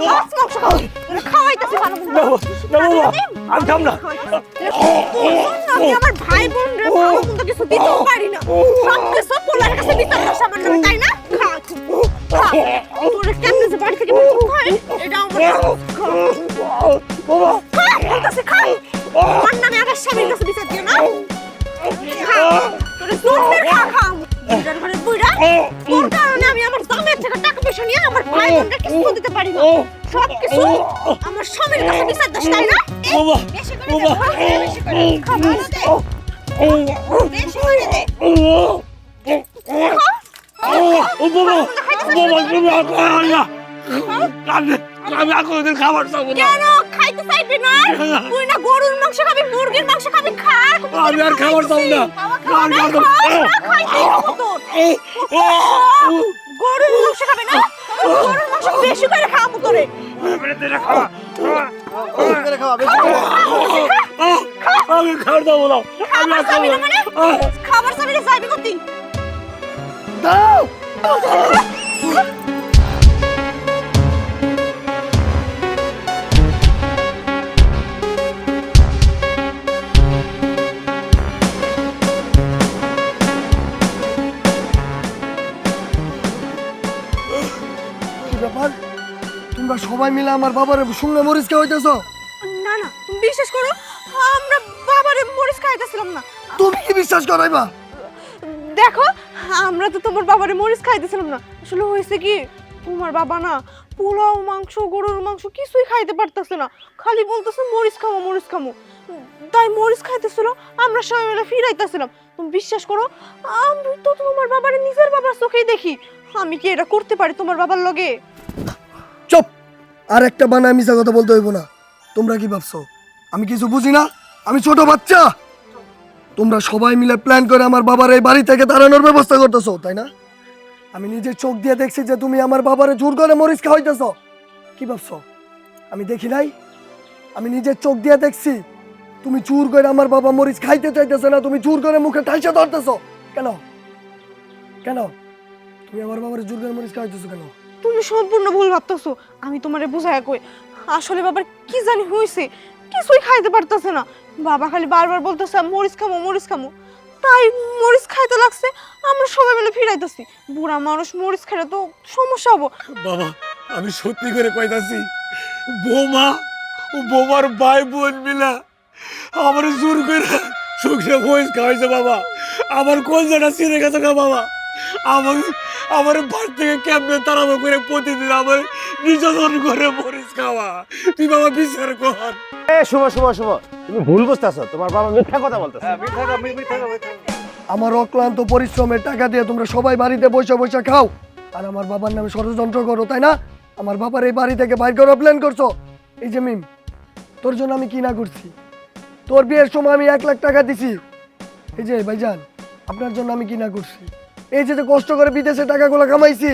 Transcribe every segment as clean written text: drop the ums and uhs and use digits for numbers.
মাছ মাংস খাবি তোরে খাওয়াইতাছি ভালো মন্দ না বাবা আমি খাম না আমি আমার ভাই বোন রে ভালো মন্দ কিছু দিতেও পারি না সব কিছু পোলার কাছে বিচার সামান্য তাই না খা তোরে কেমনে যে বাড়ি থেকে বের করতে হয় এটা আমার বাবা বলতেছে খা আমার নামে আগে স্বামীর কাছে বিচার দিও না তোরে জোরের খা খা বুড়ার ঘরে বুড়া তোর কারণে আমি আমার দামের থেকে টাকা পয়সা নিয়ে আমার ভাই বোনদের কিছু দিতে পারি না সব কিছু আমার স্বামীর কাছে বিচার দাস তাই না বাবা বেশি করে দে বেশি করে খা ভালো দে বেশি করে দে ও বাবা বাবা তুমি আমি আর কোনোদিন খাবার চাবো না কেন খাইতে চাইবি না তুই না গরুর মাংস খাবি মুরগির মাংস খাবি খা আমি আর খাবার চাবো না গরুর মাংস খাবি না গরুর মাংস বেশি করে খাবো তোরে আমি খাবার দেবো না আমি আর খাবো না খাবার চাবি না যাইবি কোথি দাও ব্যাপার তোমরা সবাই মিলে আমার বাবার সঙ্গে মরিচ খাওয়াইতেছ? না না তুমি বিশ্বাস করো আমরা বাবারে মরিচ খাইতেছিলাম না তুমি কি বিশ্বাস করাইবা? দেখো আমরা তো তোমার বাবারে মরিচ খাইতেছিলাম না আসলে হয়েছে কি তোমার বাবা না পোলাও মাংস গরুর মাংস কিছুই খাইতে পারতেছে না খালি বলতেছে মরিচ খামো তাই মরিচ খাইতেছিল আমরা সবাই মিলে ফিরাইতেছিলাম তুমি বিশ্বাস করো আমি তো তোমার বাবারে নিজের বাবার চোখেই দেখি আমি কি এটা করতে পারি তোমার বাবার লগে চুপ! আর একটা বানায় মিছা কথা বলতে হইব না। তোমরা কি ভাবছো আমি কিছু বুঝি না? আমি ছোট বাচ্চা। তোমরা সবাই মিলে প্ল্যান করে আমার বাবার এই বাড়ি থেকে তাড়ানোর ব্যবস্থা করতেছো তাই না? আমি নিজের চোখ দিয়ে দেখছি যে তুমি আমার বাবারে জোর করে মরিচ খাওয়াইতেছ। কি ভাবছো আমি দেখি নাই? আমি নিজের চোখ দিয়ে দেখছি তুমি জোর করে আমার বাবা মরিচ খাইতে চাইতেছে না, তুমি জোর করে মুখে ঠাইসা ধরতেছো কেন? কেন তুমি আমার বাবারে জোর করে মরিচ খাওয়াইতেছো কেন? তুমি সম্পূর্ণ ভুল ভাবতেছো আমি তোমারে বুঝায়া কই আসলে বাবার কি জানি হইছে কিছুই খাইতে পারতেছে না বাবা খালি বারবার বলতেছে মরিচ খামো তাই মরিচ খাইতে লাগছে আমরা সবাই মিলে ফিরাইতেছি বুড়া মানুষ মরিচ খেলে তো সমস্যা হবো বাবা আমি সত্যি করে কইতাছি বৌমা ও বৌমার ভাই বোন মিলা আমার জোর করে শুকনো মরিচ খাওয়াইছে বাবা আমার কলজাটা ছিঁড়ে গেছে গা বাবা আমার বাড়ি থেকে কেমনে তাড়াবো করে প্রতিদিন আমার নির্যাতন করে মরিচ খাওয়া তুই বাবা বিচার কর শুভ তুমি ভুল বুঝতেছো তোমার বাবা মিথ্যা কথা বলতেছে আমার অক্লান্ত পরিশ্রমের টাকা দিয়ে তোমরা সবাই বাড়িতে বসে বসে খাও আর আমার বাবার নামে ষড়যন্ত্র করো তাই না? আমার বাবার এই বাড়ি থেকে বাইর করার প্ল্যান করছো। এই যে মিম তোর জন্য আমি কি না করছি, তোর বিয়ের সময় আমি 1 লাখ টাকা দিছি। এই যে ভাইজান আপনার জন্য আমি কি না করছি, এই যে কষ্ট করে বিদেশে টাকাগুলো কামাইছি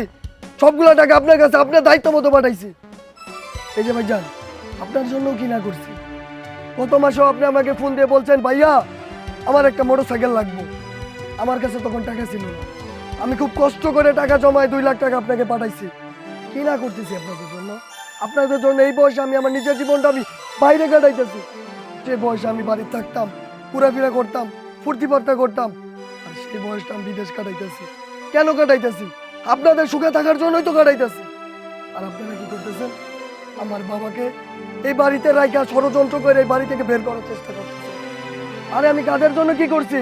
সবগুলো টাকা আপনার কাছে আপনার দায়িত্ব মতো পাঠাইছি। এই যে ভাইজান আপনার জন্য কি না করছি, গত মাসেও আপনি আমাকে ফোন দিয়ে বলছেন ভাইয়া আমার একটা মোটরসাইকেল লাগবে, আমার কাছে তখন টাকা ছিল না, আমি খুব কষ্ট করে টাকা জমায় 2 লাখ টাকা আপনাকে পাঠাইছি। কি না করতেছি আপনাদের জন্য এই বয়সে আমি আমার নিজের জীবনটা আমি বাইরে কাটাইতেছি। যে বয়সে আমি বাড়িতে থাকতাম ঘোরাফেরা করতাম ফুর্তি ফার্তা করতাম আর সেই বয়সটা আমি বিদেশ কাটাইতেছি। কেন কাটাইতেছি? আপনাদের সুখে থাকার জন্যই তো কাটাইতেছি। আর আপনারা কি করতেছেন? আমার বাবাকে এই বাড়িতে রাইখা ষড়যন্ত্র করে এই বাড়ি থেকে বের করার চেষ্টা করতেছেন। আরে আমি কাদের জন্য কি করছি?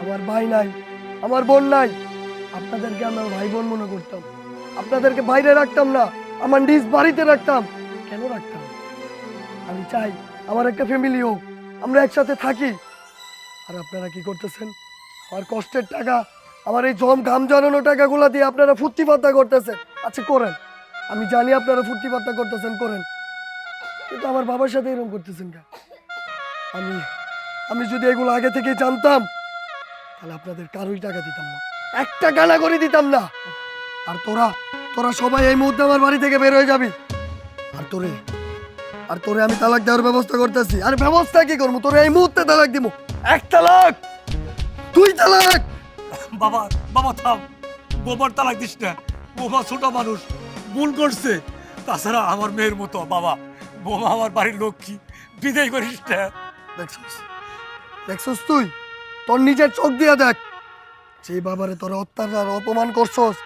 আমার ভাই নাই, আমার বোন নাই, আপনাদেরকে আমার ভাই বোন মনে করতাম, আপনাদেরকে বাইরে রাখতাম না, আমার নিজ বাড়িতে রাখতাম। কেন রাখতাম? আমি চাই আমার একটা ফ্যামিলি হোক, আমরা একসাথে থাকি। আর আপনারা কি করতেছেন? আমার কষ্টের টাকা, আমার এই জম ঘাম জড়ানো টাকাগুলা দিয়ে আপনারা ফুর্তি ফার্তা করতেছেন। আচ্ছা করেন, আমি জানি আপনারা ফুর্তি ফার্তা করতেছেন, করেন, কিন্তু আমার বাবার সাথে এরকম করতেছেন কেন? আমি যদি এগুলো আগে থেকে জানতাম তাহলে আপনাদের কারোই টাকা দিতাম না, একটা গানা করে দিতাম না। আর তোরা সবাই এই মুহূর্তে আমার বাড়ি থেকে বের হয়ে যাবি। আর তোরে আমি তালাক দেওয়ার ব্যবস্থা করতেছি। আর ব্যবস্থা কি করবো? তোরে এই মুহূর্তে তালাক দিব। 1 তালাক, 2 তালাক। বাবা থাম, বোমার তালাক দিস না, বোমা ছোট মানুষ ভুল করছে, তাছাড়া আমার মেয়ের মতো বাবা, বৌমা আমার বাড়ির লক্ষ্মী, বিদায় করিস না। দেখছিস দেখছিস তুই তোর নিজের চোখ দিয়ে দেখ, সেই বাবারে তোরা অত্যাচার অপমান করছস,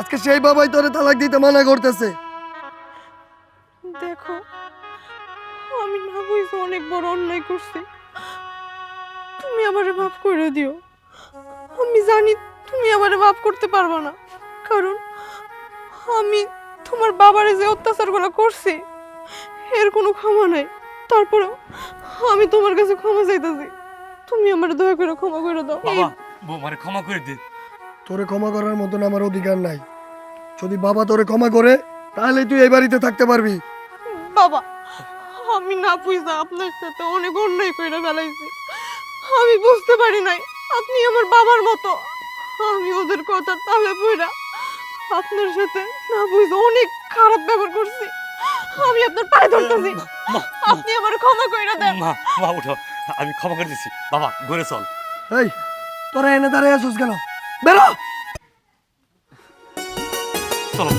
আজকে সেই বাবাই তোরে তালাক দিতে মানা করতেছে। দেখো, আমি না বুঝে অনেক বড় অন্যায় করছি, তুমি আমারে মাফ করে দিও। আমি জানি তুমি আমারে মাফ করতে পারবে না, কারণ আমি তোমার বাবারে যে অত্যাচারগুলো করছি এর কোনো ক্ষমা নাই। তারপরেও আমি তোমার কাছে ক্ষমা চাইতেছি, তুমি আমারে দয়া করে ক্ষমা করে দাও। বাবা, বৌমারে ক্ষমা করে দে। তোরে ক্ষমা করার মতন আমার অধিকার নাই, যদি বাবা তোরে ক্ষমা করে তাহলে তুই এই বাড়িতে থাকতে পারবি। বাবা, আমি না বুঝা আপনার সাথে অনেক অন্যায় করে ফেলাইছি, আমি বুঝতে পারি নাই আপনি আমার বাবার মতো। আমি ওদের কথা তাহলে বুঝা আপনার সাথে না বুঝে অনেক খারাপ ব্যবহার করছি, আমি আপনার পায়ে ধরতেছি, মা, আপনি আমার ক্ষমা করে দেন। মা, মা উঠো, আমি ক্ষমা করে দিচ্ছি। বাবা ঘরে চল। এই তোরা এনে দাঁড়িয়ে আসছিস কেন? বেরো। চলো।